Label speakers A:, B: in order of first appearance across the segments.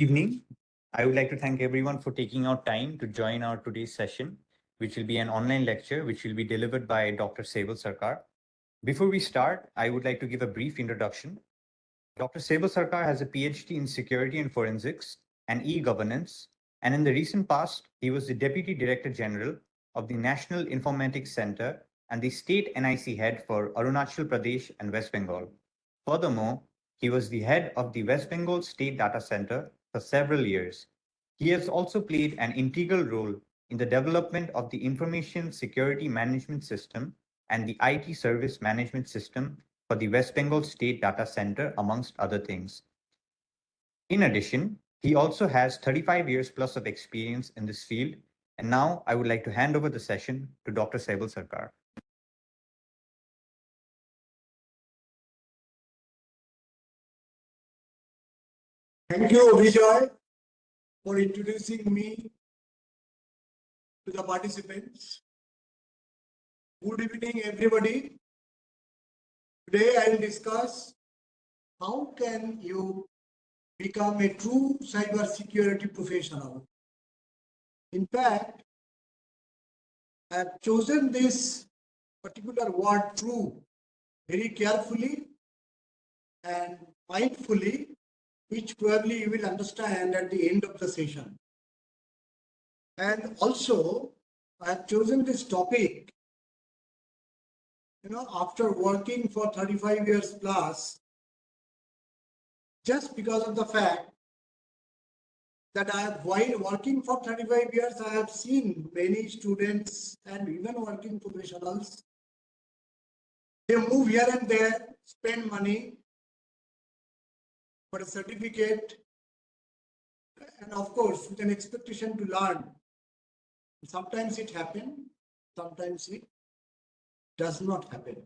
A: Evening. I would like to thank everyone for taking out time to join our today's session, which will be an online lecture which will be delivered by Dr. Seval Sarkar. Before we start, I would like to give a brief introduction. Dr. Seval Sarkar has a PhD in security and forensics and e-governance, and in the recent past, he was the Deputy Director General of the National Informatics Center and the State NIC head for Arunachal Pradesh and West Bengal. Furthermore, he was the head of the West Bengal State Data Center for several years. He has also played an integral role in the development of the Information Security Management System and the IT Service Management System for the West Bengal State Data Center, amongst other things. In addition, he also has 35 years plus of experience in this field. And now I would like to hand over the session to Dr. Seval Sarkar.
B: Thank you, Vijay, for introducing me to the participants. Good evening, everybody. Today I will discuss how can you become a true cyber security professional. In fact, I have chosen this particular word true very carefully and mindfully, which probably you will understand at the end of the session. And also, I have chosen this topic, after working for 35 years plus, just because of the fact that while working for 35 years, I have seen many students and even working professionals, they move here and there, spend money for a certificate, and of course, with an expectation to learn. Sometimes it happens, sometimes it does not happen.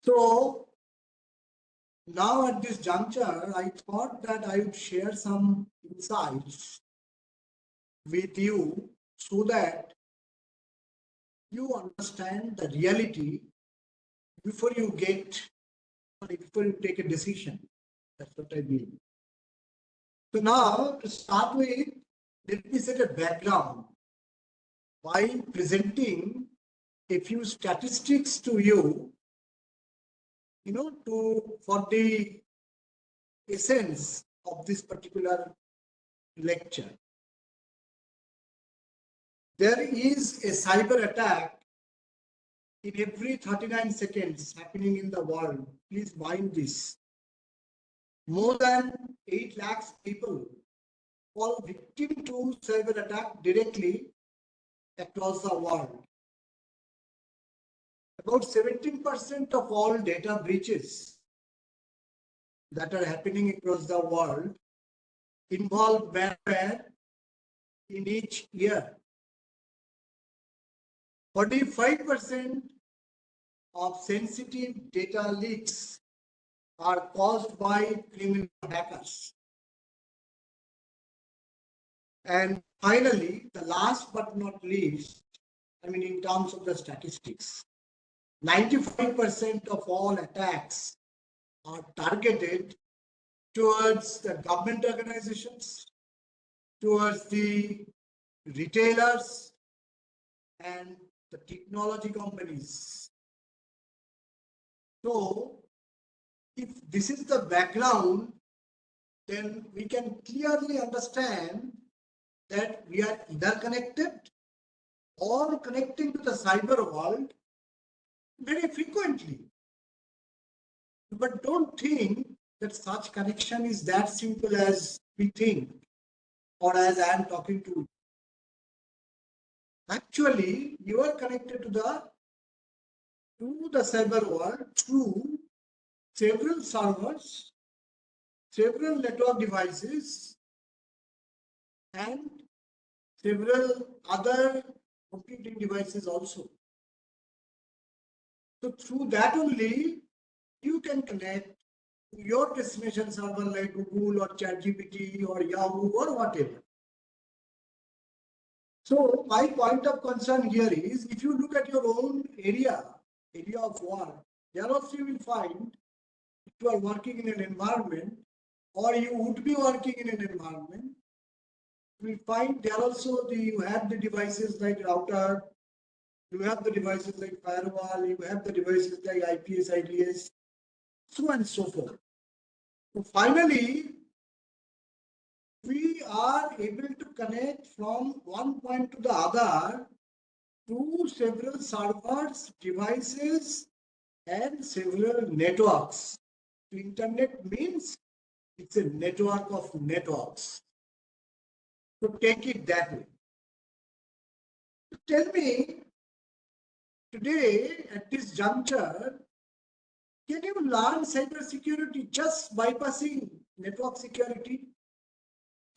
B: So now at this juncture, I thought that I would share some insights with you so that you understand the reality before you take a decision. That's what I mean. So now to start with, let me set a background by presenting a few statistics to you, for the essence of this particular lecture. There is a cyber attack in every 39 seconds happening in the world. Please mind this. More than 8 lakhs people fall victim to cyber attack directly across the world. About 17% of all data breaches that are happening across the world involve malware in each year. 45% of sensitive data leaks are caused by criminal hackers. And finally, the last but not least, in terms of the statistics, 95% of all attacks are targeted towards the government organizations, towards the retailers, and the technology companies. So, if this is the background, then we can clearly understand that we are either connected or connecting to the cyber world very frequently. But don't think that such connection is that simple as we think or as I am talking to you. Actually, you are connected to the cyber world through several servers, several network devices, and several other computing devices also. So through that only, you can connect to your destination server like Google or ChatGPT or Yahoo or whatever. So my point of concern here is, if you look at your own area of work, there also you will find if you are working in an environment or you would be working in an environment, we find there also you have the devices like router, you have the devices like firewall, you have the devices like IPS, IDS, so on and so forth. So finally, we are able to connect from one point to the other to several servers, devices, and several networks. Internet means it's a network of networks. So take it that way. Tell me, today at this juncture, can you learn cybersecurity just bypassing network security,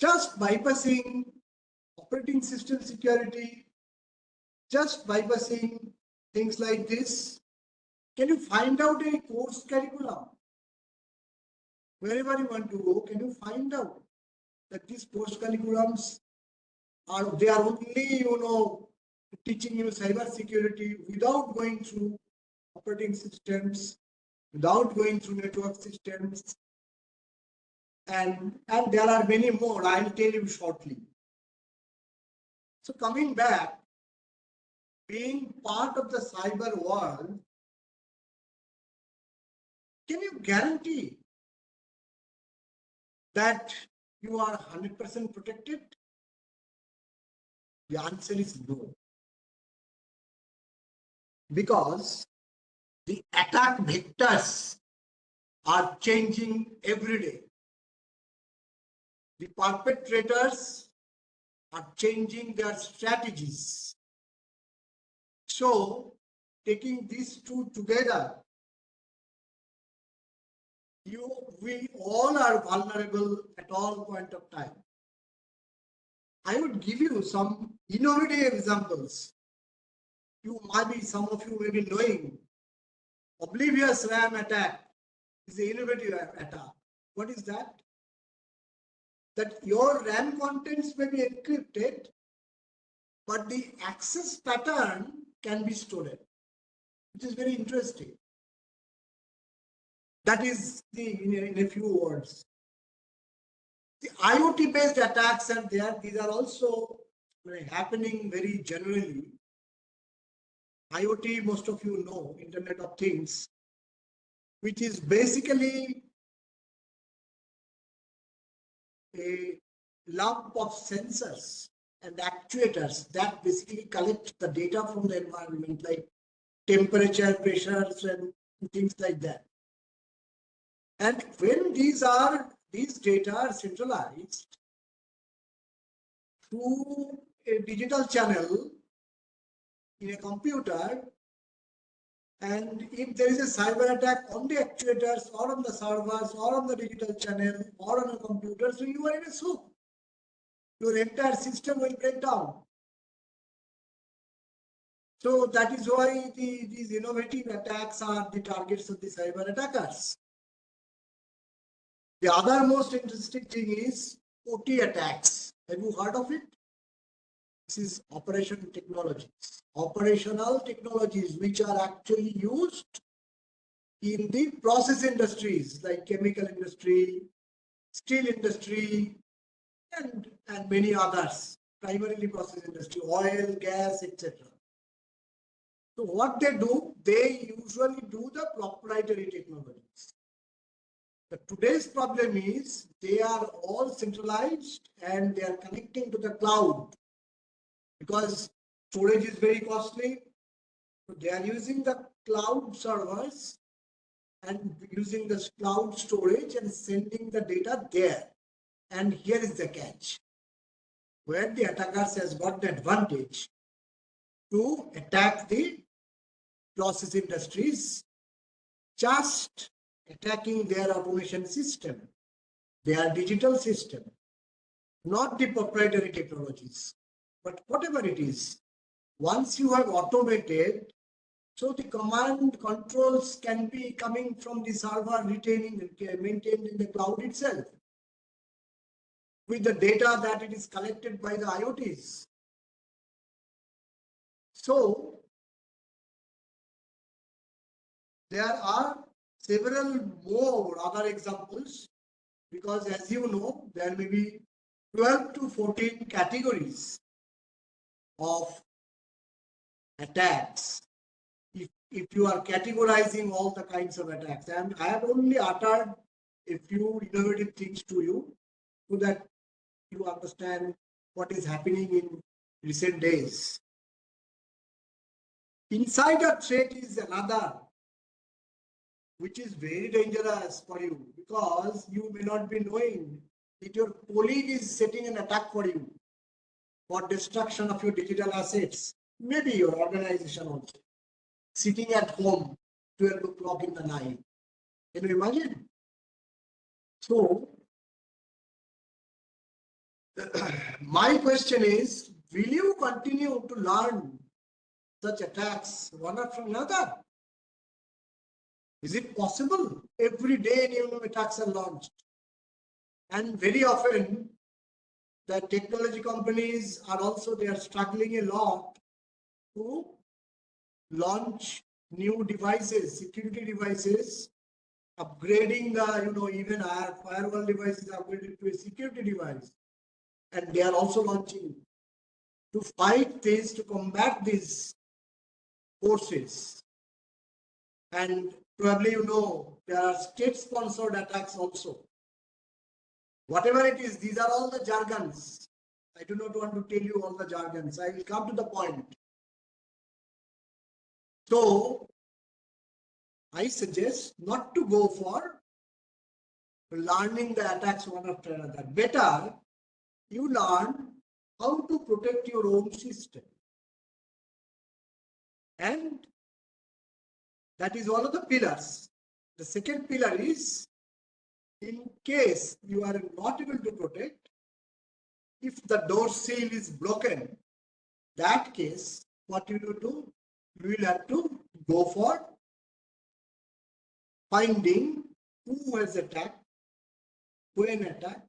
B: just bypassing operating system security, just bypassing things like this? Can you find out a course curriculum? Wherever you want to go, can you find out that these course curriculums they are only, teaching you cyber security without going through operating systems, without going through network systems, and there are many more. I'll tell you shortly. So coming back, being part of the cyber world, can you guarantee that you are 100% protected? The answer is no. Because the attack vectors are changing every day. The perpetrators are changing their strategies. So, taking these two together, we all are vulnerable at all point of time. I would give you some innovative examples. Some of you may be knowing, oblivious RAM attack is an innovative attack. What is that? That your RAM contents may be encrypted, but the access pattern can be stored, which is very interesting. That is in a few words. The IoT-based attacks are there. These are also happening very generally. IoT, most of you know, Internet of Things, which is basically a lump of sensors and actuators that basically collect the data from the environment, like temperature, pressures, and things like that. And when these data are centralized through a digital channel in a computer, and if there is a cyber attack on the actuators or on the servers or on the digital channel or on a computer, so you are in a soup. Your entire system will break down. So that is why these innovative attacks are the targets of the cyber attackers. The other most interesting thing is OT attacks. Have you heard of it? This is operational technologies which are actually used in the process industries like chemical industry, steel industry, and many others, primarily process industry, oil, gas, etc. So what they do, they usually do the proprietary technologies. But today's problem is they are all centralized and they are connecting to the cloud because storage is very costly. So they are using the cloud servers and using the cloud storage and sending the data there. And here is the catch, where the attackers has got the advantage to attack the process industries, just attacking their automation system, their digital system, not the proprietary technologies. But whatever it is, once you have automated, so the command controls can be coming from the server maintained in the cloud itself, with the data that it is collected by the IoTs. So there are several more other examples because as you know, there may be 12 to 14 categories of attacks. If you are categorizing all the kinds of attacks, and I have only uttered a few innovative things to you so that you understand what is happening in recent days. Insider threat is another which is very dangerous for you, because you may not be knowing that your colleague is setting an attack for you for destruction of your digital assets, maybe your organization also, sitting at home 12 o'clock in the night. Can you imagine? So, my question is, will you continue to learn such attacks one after another? Is it possible? Every day new attacks are launched. And very often, the technology companies are also, they are struggling a lot to launch new devices, security devices, upgrading the, even our firewall devices upgraded to a security device. And they are also launching to fight this, to combat these forces. And probably there are state-sponsored attacks also. Whatever it is, these are all the jargons. I do not want to tell you all the jargons. I will come to the point. So, I suggest not to go for learning the attacks one after another. Better, you learn how to protect your own system. And that is one of the pillars. The second pillar is, in case you are not able to protect, if the door seal is broken, that case, what you do? You will have to go for finding who has attacked, when attacked,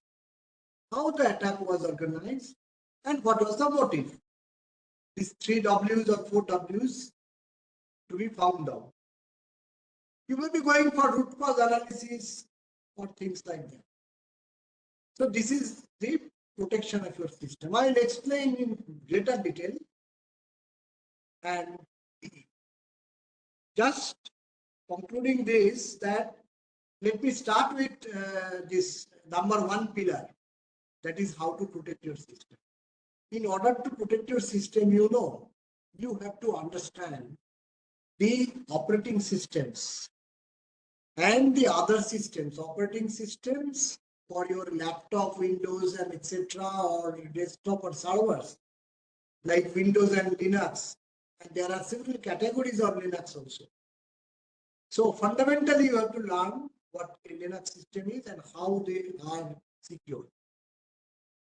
B: how the attack was organized, and what was the motive. These 3 W's or 4 W's to be found out. You may be going for root cause analysis or things like that. So this is the protection of your system. I will explain in greater detail, and just concluding this, that let me start with this number 1 pillar, that is how to protect your system. In order to protect your system, you have to understand the operating systems and the other systems, operating systems for your laptop, Windows and etc., or desktop or servers like Windows and Linux. And there are several categories of Linux also. So fundamentally, you have to learn what a Linux system is and how they are secured.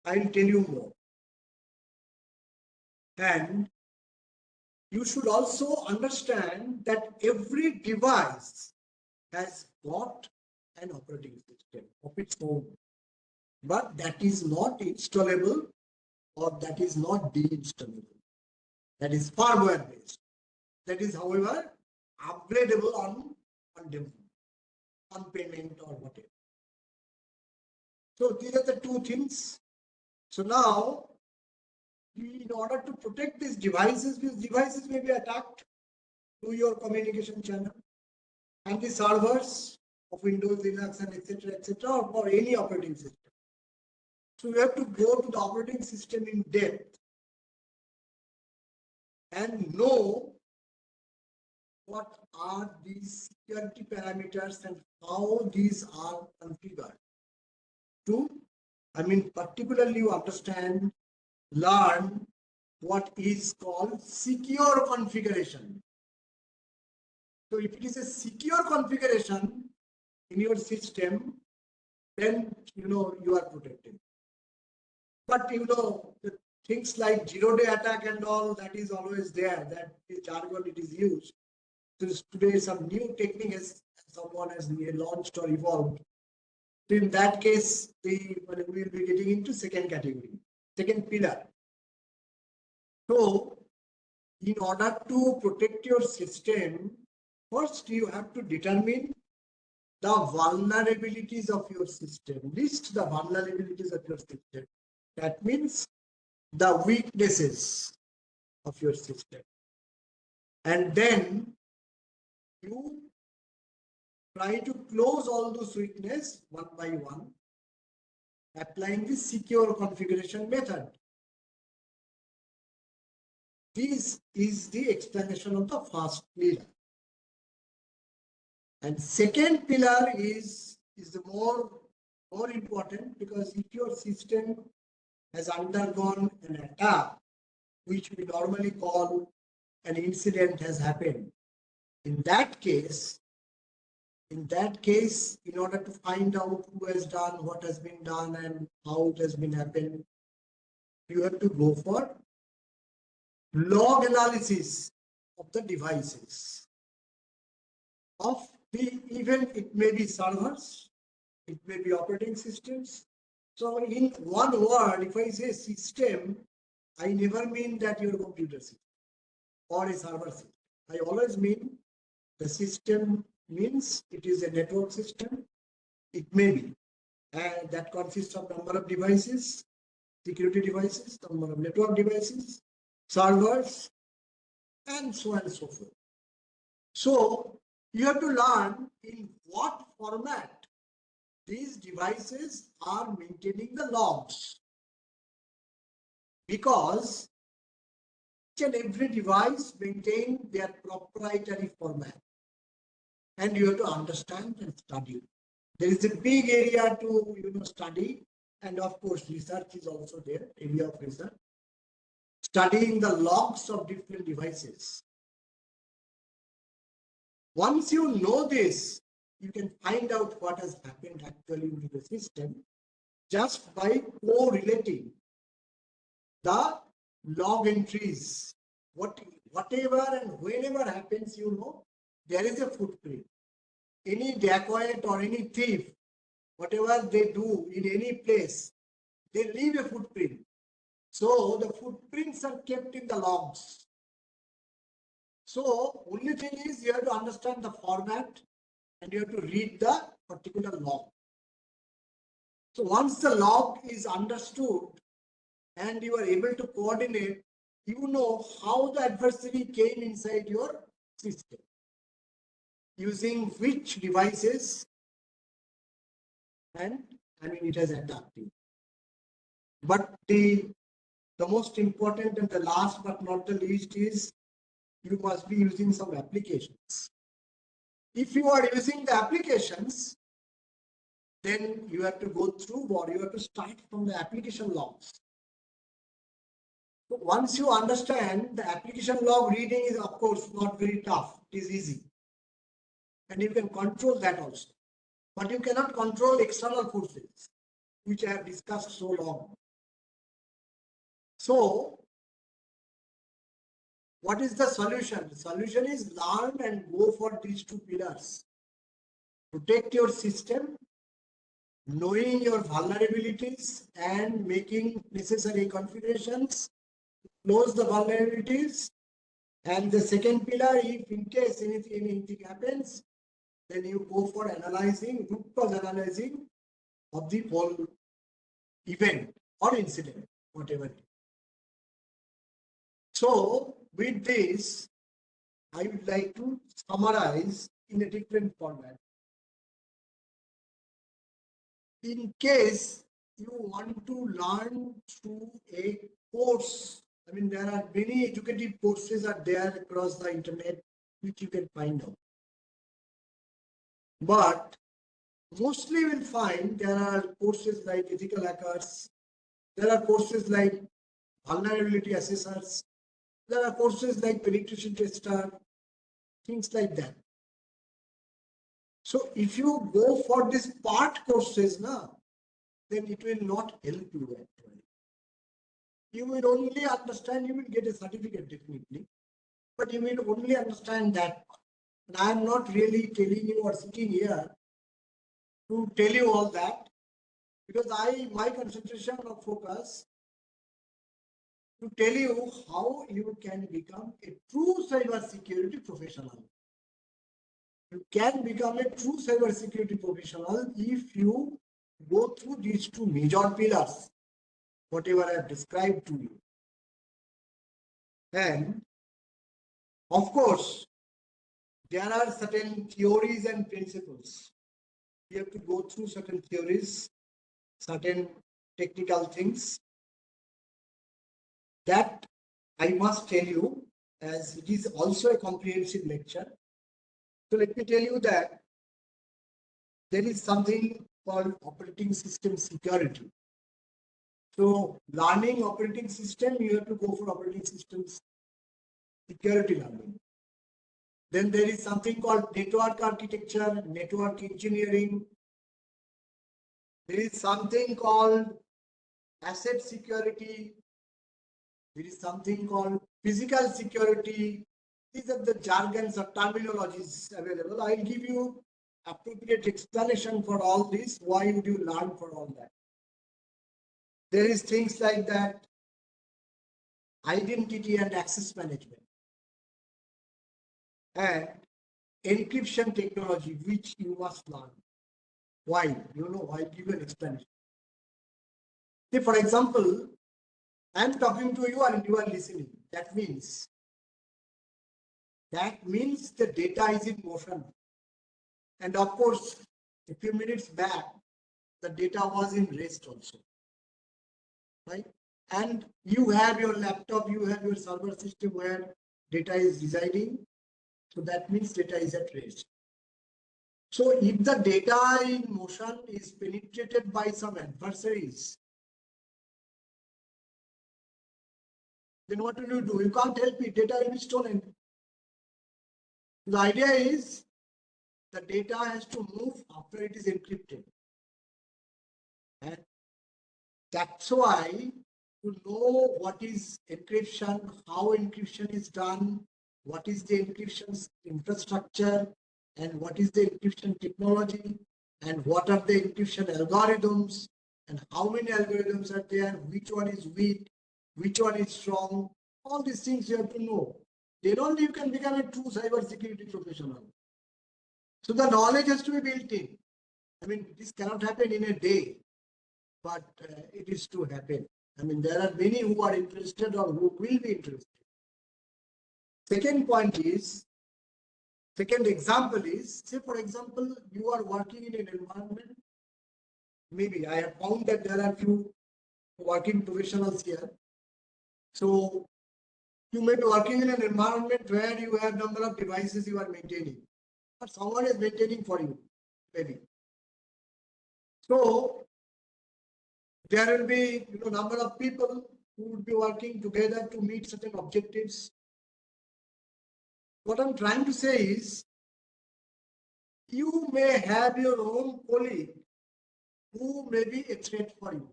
B: I will tell you more. And you should also understand that every device has got an operating system of its own, but that is not installable or that is not deinstallable. That is firmware based. That is, however, upgradable on demand, on payment or whatever. So these are the 2 things. So now, in order to protect these devices may be attacked through your communication channel, and the servers of Windows, Linux, and etc., or for any operating system. So you have to go to the operating system in depth and know what are these security parameters and how these are configured. Particularly you understand, learn what is called secure configuration. So if it is a secure configuration in your system, then you are protected. But the things like zero-day attack and all, that is always there. That is jargon, it is used. So today some new technique has someone has launched or evolved. So in that case, we will be getting into second category, second pillar. So in order to protect your system, first you have to determine the vulnerabilities of your system. List the vulnerabilities of your system. That means the weaknesses of your system. And then you try to close all those weaknesses one by one, applying the secure configuration method. This is the explanation of the first pillar. And second pillar is the more important, because if your system has undergone an attack, which we normally call an incident has happened, in that case, in order to find out who has done, what has been done, and how it has been happened, you have to go for log analysis of the devices. Of the, even it may be servers, it may be operating systems. So in one word, if I say system, I never mean that your computer system or a server system. I always mean the system means it is a network system. It may be, and that consists of number of devices, security devices, number of network devices, servers, and so on and so forth. So you have to learn in what format these devices are maintaining the logs, because each and every device maintain their proprietary format, and you have to understand and study. There is a big area to study, and of course research is also there, area of research, studying the logs of different devices. Once you know this, you can find out what has happened actually with the system just by correlating the log entries. Whatever and whenever happens, there is a footprint. Any dacoit or any thief, whatever they do in any place, they leave a footprint. So the footprints are kept in the logs. So only thing is you have to understand the format and you have to read the particular log. So once the log is understood and you are able to coordinate, you know how the adversary came inside your system, using which devices, and it has attacked you. But the most important and the last but not the least is you must be using some applications. If you are using the applications, then you have to go through, or you have to start from the application logs. So once you understand, the application log reading is of course not very tough. It is easy. And you can control that also. But you cannot control external forces, which I have discussed so long. So what is the solution? The solution is learn and go for these two pillars. Protect your system, knowing your vulnerabilities and making necessary configurations, close the vulnerabilities. And the second pillar, if in case anything happens, then you go for analyzing, root cause analyzing of the whole event or incident, whatever it is. So with this, I would like to summarize in a different format. In case you want to learn through a course, there are many educative courses are there across the internet which you can find out. But mostly you will find there are courses like ethical hackers, there are courses like vulnerability assessors, there are courses like penetration tester, things like that. So if you go for these part courses now, then it will not help you actually. You will only understand, you will get a certificate definitely, but you will only understand that. And I am not really telling you or sitting here to tell you all that, because my concentration or focus to tell you how you can become a true cyber security professional. You can become a true cybersecurity professional if you go through these two major pillars, whatever I have described to you. And of course, there are certain theories and principles. You have to go through certain theories, certain technical things that I must tell you, as it is also a comprehensive lecture. So let me tell you that there is something called operating system security. So learning operating system, you have to go for operating systems security learning. Then there is something called network architecture, network engineering. There is something called asset security. There is something called physical security. These are the jargons or terminologies available. I'll give you appropriate explanation for all this. Why would you learn for all that? There is things like that, identity and access management, and encryption technology, which you must learn. Why? You know, I'll give you an explanation. See, for example, I'm talking to you and you are listening. That means the data is in motion. And of course, a few minutes back, the data was in rest also. Right? And you have your laptop, you have your server system where data is residing. So that means data is at rest. So if the data in motion is penetrated by some adversaries, then what will you do? You can't help it. Data will be stolen. The idea is the data has to move after it is encrypted. And that's why to know what is encryption, how encryption is done, what is the encryption infrastructure, and what is the encryption technology, and what are the encryption algorithms, and how many algorithms are there, which one is weak, which one is strong. All these things you have to know. Then only you can become a true cybersecurity professional. So the knowledge has to be built in. I mean, this cannot happen in a day, but it is to happen. I mean, there are many who are interested or who will be interested. Second example is, say for example, you are working in an environment. Maybe I have found that there are few working professionals here. So you may be working in an environment where you have number of devices you are maintaining, but someone is maintaining for you, maybe. So there will be number of people who would be working together to meet certain objectives. What I'm trying to say is, you may have your own colleague who may be a threat for you.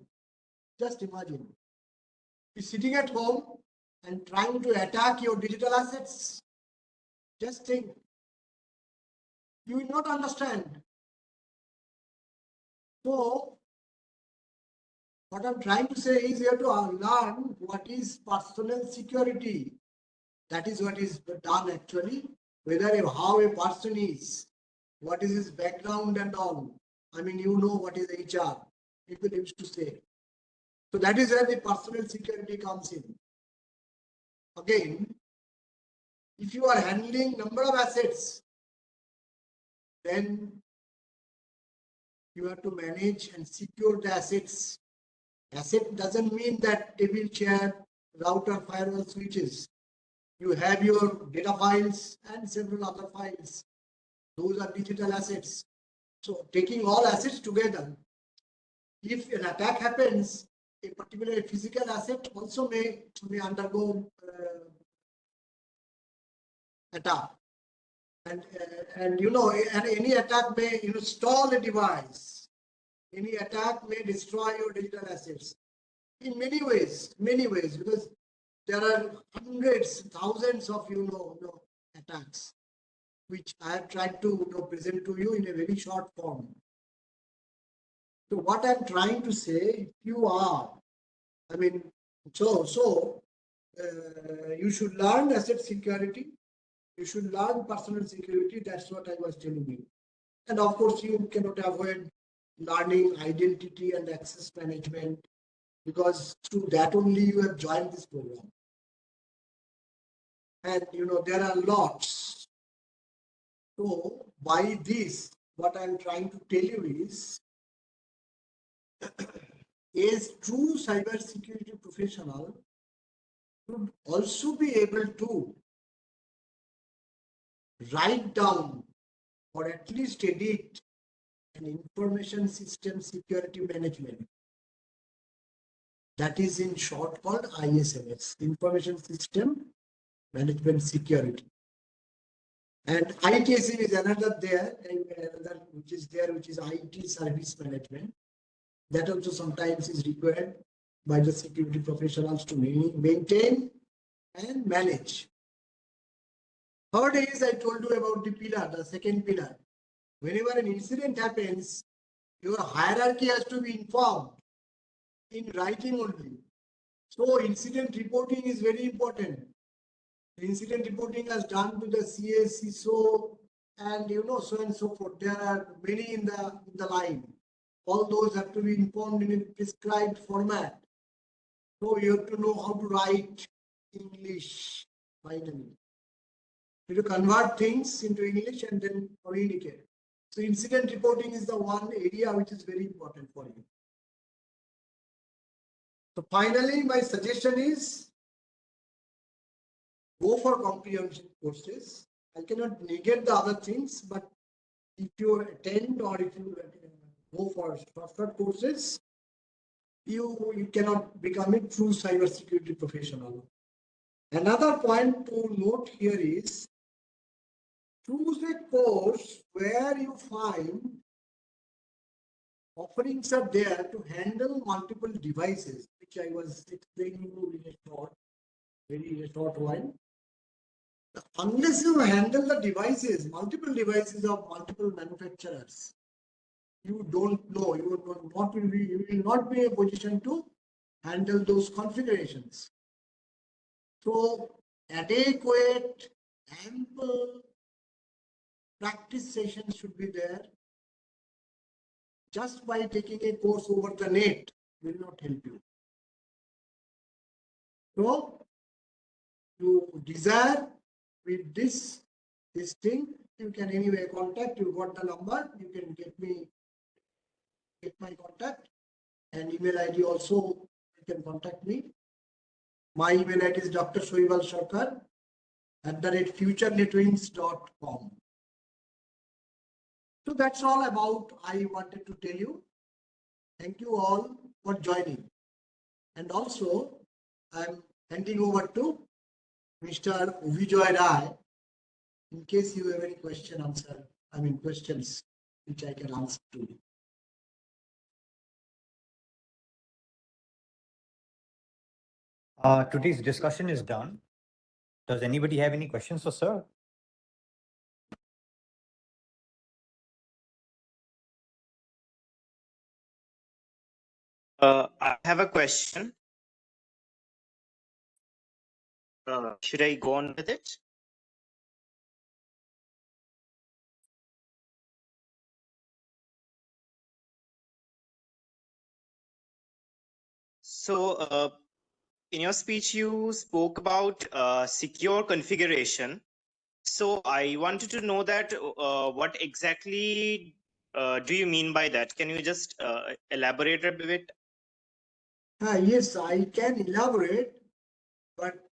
B: Just imagine, you're sitting at home and trying to attack your digital assets. Just think, you will not understand. So, what I'm trying to say is, you have to learn what is personal security. That is what is done actually. How a person is, what is his background and all. I mean, you know what is HR. People used to say. So that is where the personal security comes in. Again, if you are handling number of assets, then you have to manage and secure the assets. Asset doesn't mean that table, chair, router, firewall, switches. You have your data files and several other files. Those are digital assets. So taking all assets together, if an attack happens, a particular physical asset also may undergo attack. And any attack may stall a device. Any attack may destroy your digital assets in many ways, because there are hundreds, thousands of attacks, which I have tried to present to you in a very short form. So what I'm trying to say, you should learn asset security. You should learn personal security. That's what I was telling you. And of course, you cannot avoid learning identity and access management, because through that only you have joined this program. And there are lots. So by this, what I'm trying to tell you is, a true cybersecurity professional should also be able to write down or at least edit an information system security management. That is in short called ISMS, Information System Management Security. And ITSM is another which is IT Service Management. That also sometimes is required by the security professionals to maintain and manage. Third is, I told you about the second pillar. Whenever an incident happens, your hierarchy has to be informed in writing only. So incident reporting is very important. Incident reporting is done to the CS, CISO, and so and so forth. There are many in the line. All those have to be informed in a prescribed format. So you have to know how to write English finally. You have to convert things into English and then communicate. So incident reporting is the one area which is very important for you. So finally, my suggestion is go for comprehensive courses. I cannot negate the other things, but if you attend or if you go for short courses, you cannot become a true cybersecurity professional. Another point to note here is, choose a course where you find offerings are there to handle multiple devices, which I was explaining to in a very short while. Unless you handle the devices, multiple devices of multiple manufacturers, you don't know, you will not be in a position to handle those configurations. So adequate, ample practice sessions should be there. Just by taking a course over the net will not help you. So you desire with this thing, you can anyway contact. You got the number, you can get my contact, and email ID also you can contact me. My email ID is drshoibalsarkar@futurenetwings.com. So that's all about I wanted to tell you. Thank you all for joining. And also, I'm handing over to Mr. Vijay Rai, in case you have any questions which I can answer to you.
A: Today's discussion is done. Does anybody have any questions for sir?
C: I have a question. Should I go on with it? So, in your speech, you spoke about secure configuration. So, I wanted to know that what exactly do you mean by that? Can you just elaborate a bit?
B: Yes, I can elaborate, but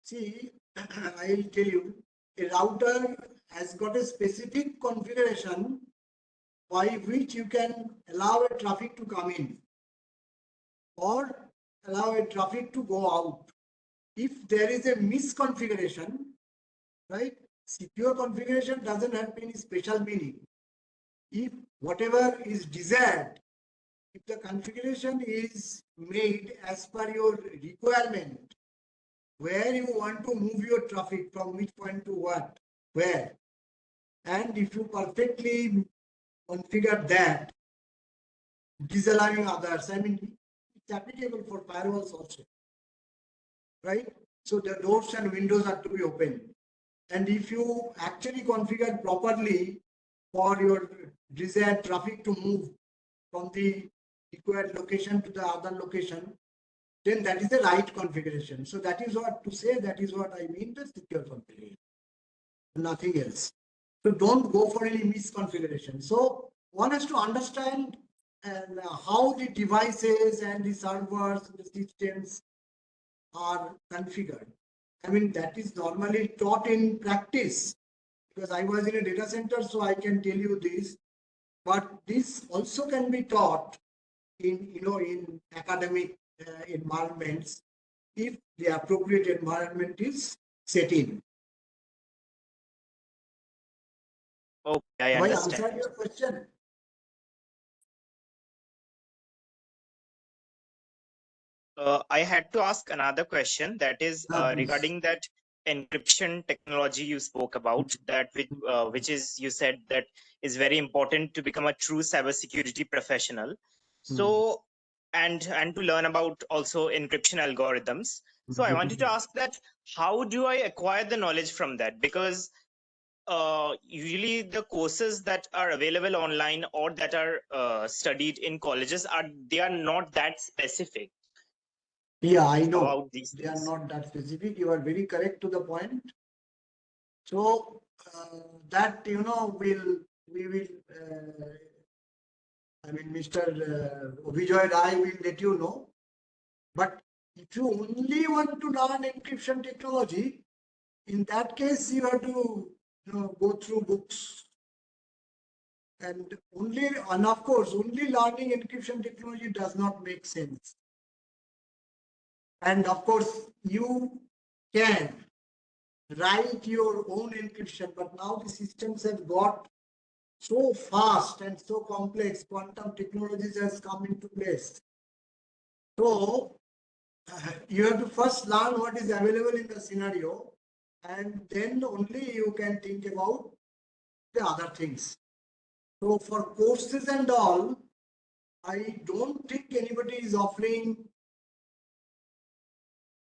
B: see, I'll tell you, a router has got a specific configuration by which you can allow a traffic to come in or allow a traffic to go out. If there is a misconfiguration, right? Secure configuration doesn't have any special meaning. If whatever is desired, if the configuration is made as per your requirement, where you want to move your traffic from which point to where, and if you perfectly configure that, disallowing others, it's applicable for firewalls also, right? So the doors and windows are to be open. And if you actually configure properly for your desired traffic to move from the required location to the other location, then that is the right configuration. So that is what to say, that is what I mean the secure configuration, nothing else. So don't go for any misconfiguration. So one has to understand how the devices and the servers, the systems are configured. I mean, that is normally taught in practice because I was in a data center, so I can tell you this. But this also can be taught in, in academic environments if the appropriate environment is set in.
C: Okay, I
B: Have I
C: understand.
B: answered your question?
C: I had to ask another question, that is
B: Please.
C: regarding that encryption technology you spoke about, that which is, you said that is very important to become a true cybersecurity professional. So and to learn about also encryption algorithms. So I wanted to ask that how do I acquire the knowledge from that? Because usually the courses that are available online or that are studied in colleges they are not that specific.
B: Yeah, I know.
C: About these
B: They are
C: things.
B: not that specific. You are very correct to the point. So that, we will, I mean, Mr. Vijay Rai will let you know. But if you only want to learn encryption technology, in that case, you have to, go through books. And of course, only learning encryption technology does not make sense. And of course, you can write your own encryption, but now the systems have got so fast and so complex, quantum technologies has come into place. So you have to first learn what is available in the scenario, and then only you can think about the other things. So for courses and all, I don't think anybody is offering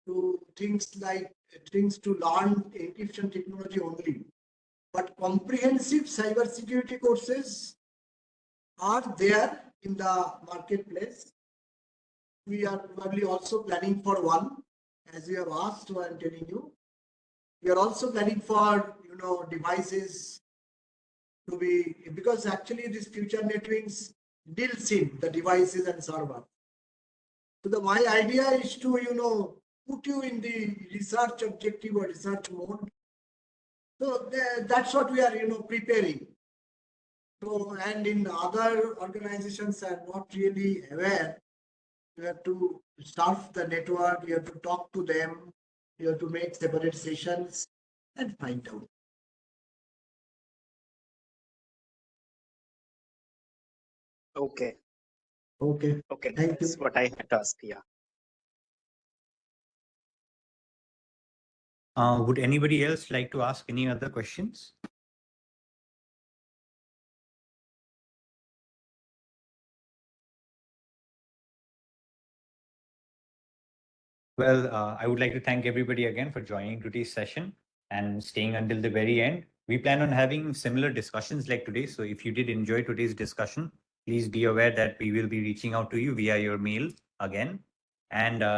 B: to things to learn encryption technology only. But comprehensive cybersecurity courses are there in the marketplace. We are probably also planning for one, as you have asked, so I'm telling you. We are also planning for, devices to be, because actually this future netwings deals in the devices and server. So my idea is to, put you in the research objective or research mode. So that's what we are, preparing. So, and in other organizations are not really aware, you have to surf the network, you have to talk to them, you have to make separate sessions and find out.
C: Okay.
B: Okay.
C: Okay.
B: Thank
C: That's
B: you.
C: what I had to ask. Yeah.
A: Would anybody else like to ask any other questions? Well, I would like to thank everybody again for joining today's session and staying until the very end. We plan on having similar discussions like today. So if you did enjoy today's discussion, please be aware that we will be reaching out to you via your mail again. And